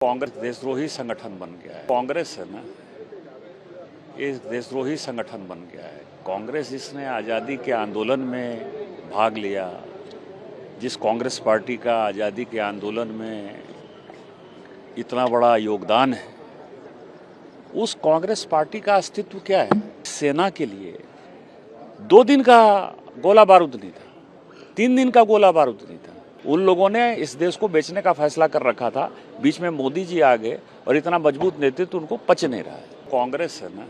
कांग्रेस देशद्रोही संगठन बन गया है। कांग्रेस है ना, ये देशद्रोही संगठन बन गया है। कांग्रेस जिसने आज़ादी के आंदोलन में भाग लिया, जिस कांग्रेस पार्टी का आज़ादी के आंदोलन में इतना बड़ा योगदान है, उस कांग्रेस पार्टी का अस्तित्व क्या है? सेना के लिए 2 दिन का गोला बारूद नहीं था, 3 दिन का गोला बारूद नहीं था। उन लोगों ने इस देश को बेचने का फैसला कर रखा था। बीच में मोदी जी आ गए और इतना मजबूत नेतृत्व उनको पच नहीं रहा है। कांग्रेस है ना,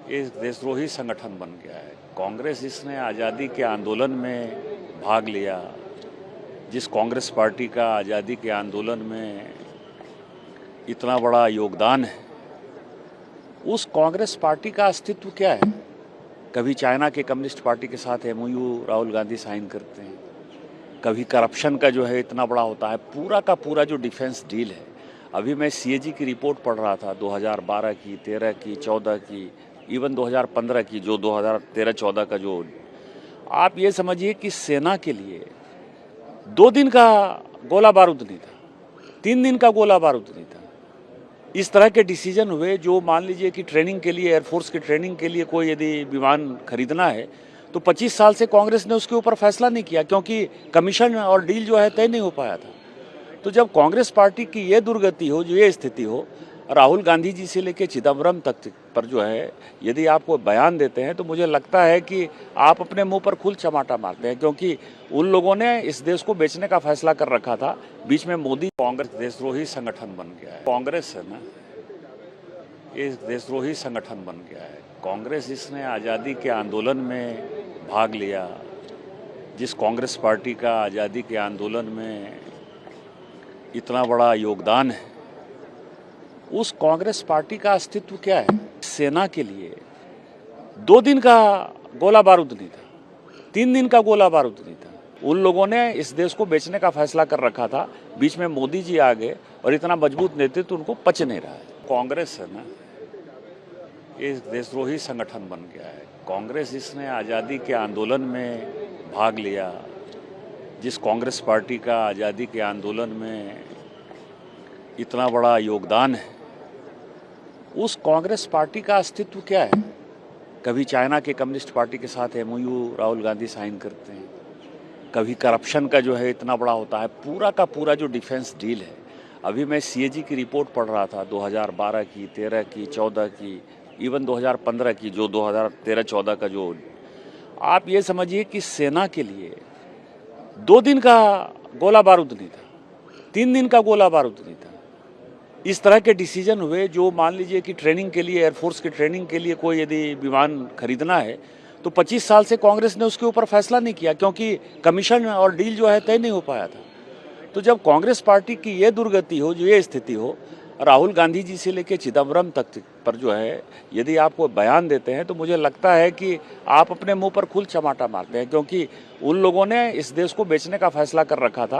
ये देशद्रोही संगठन बन गया है। कांग्रेस जिसने आज़ादी के आंदोलन में भाग लिया, जिस कांग्रेस पार्टी का आज़ादी के आंदोलन में इतना बड़ा योगदान है, उस कांग्रेस पार्टी का अस्तित्व क्या है? कभी चाइना के कम्युनिस्ट पार्टी के साथ MOU राहुल गांधी साइन करते हैं, कभी करप्शन का जो है इतना बड़ा होता है। पूरा का पूरा जो डिफेंस डील है, अभी मैं CAG की रिपोर्ट पढ़ रहा था, 2012 की, 13 की, 14 की, इवन 2015 की, जो 2013-14 का जो, आप ये समझिए कि सेना के लिए 2 दिन का गोला बारूद नहीं था, 3 दिन का गोला बारूद नहीं था। इस तरह के डिसीजन हुए जो, मान लीजिए कि ट्रेनिंग के लिए, एयरफोर्स की ट्रेनिंग के लिए कोई यदि विमान खरीदना है तो 25 साल से कांग्रेस ने उसके ऊपर फैसला नहीं किया, क्योंकि कमीशन और डील जो है तय नहीं हो पाया था। तो जब कांग्रेस पार्टी की ये दुर्गति हो, जो ये स्थिति हो, राहुल गांधी जी से लेकर चिदम्बरम तक पर जो है यदि आप कोई बयान देते हैं तो मुझे लगता है कि आप अपने मुंह पर खुल चमाटा मारते हैं, क्योंकि उन लोगों ने इस देश को बेचने का फैसला कर रखा था। बीच में मोदी, कांग्रेस देशद्रोही संगठन बन गया है। कांग्रेस है ना, ये देशद्रोही संगठन बन गया है। कांग्रेस जिसने आज़ादी के आंदोलन में भाग लिया, जिस कांग्रेस पार्टी का आज़ादी के आंदोलन में इतना बड़ा योगदान है, उस कांग्रेस पार्टी का अस्तित्व क्या है? सेना के लिए 2 दिन का गोला बारूद नहीं था, 3 दिन का गोला बारूद नहीं था। उन लोगों ने इस देश को बेचने का फैसला कर रखा था। बीच में मोदी जी आ गए और इतना मजबूत नेतृत्व उनको पच नहीं रहा है। कांग्रेस है ना, ये देशद्रोही संगठन बन गया है। कांग्रेस जिसने आज़ादी के आंदोलन में भाग लिया, जिस कांग्रेस पार्टी का आज़ादी के आंदोलन में इतना बड़ा योगदान है, उस कांग्रेस पार्टी का अस्तित्व क्या है? कभी चाइना के कम्युनिस्ट पार्टी के साथ MOU राहुल गांधी साइन करते हैं, कभी करप्शन का जो है इतना बड़ा होता है। पूरा का पूरा जो डिफेंस डील है, अभी मैं CAG की रिपोर्ट पढ़ रहा था, 2012 की, 13 की, 14 की, इवन 2015 की, जो 2013-14 का जो, आप ये समझिए कि सेना के लिए 2 दिन का गोला बारूद नहीं था, 3 दिन का गोला बारूद नहीं था। इस तरह के डिसीजन हुए जो, मान लीजिए कि ट्रेनिंग के लिए, एयरफोर्स की ट्रेनिंग के लिए कोई यदि विमान खरीदना है तो 25 साल से कांग्रेस ने उसके ऊपर फैसला नहीं किया, क्योंकि कमीशन और डील जो है तय नहीं हो पाया था। तो जब कांग्रेस पार्टी की ये दुर्गति हो, जो ये स्थिति हो, राहुल गांधी जी से लेकर चिदम्बरम तक पर जो है यदि आप कोई बयान देते हैं तो मुझे लगता है कि आप अपने मुंह पर खुल चमाटा मारते हैं, क्योंकि उन लोगों ने इस देश को बेचने का फैसला कर रखा था।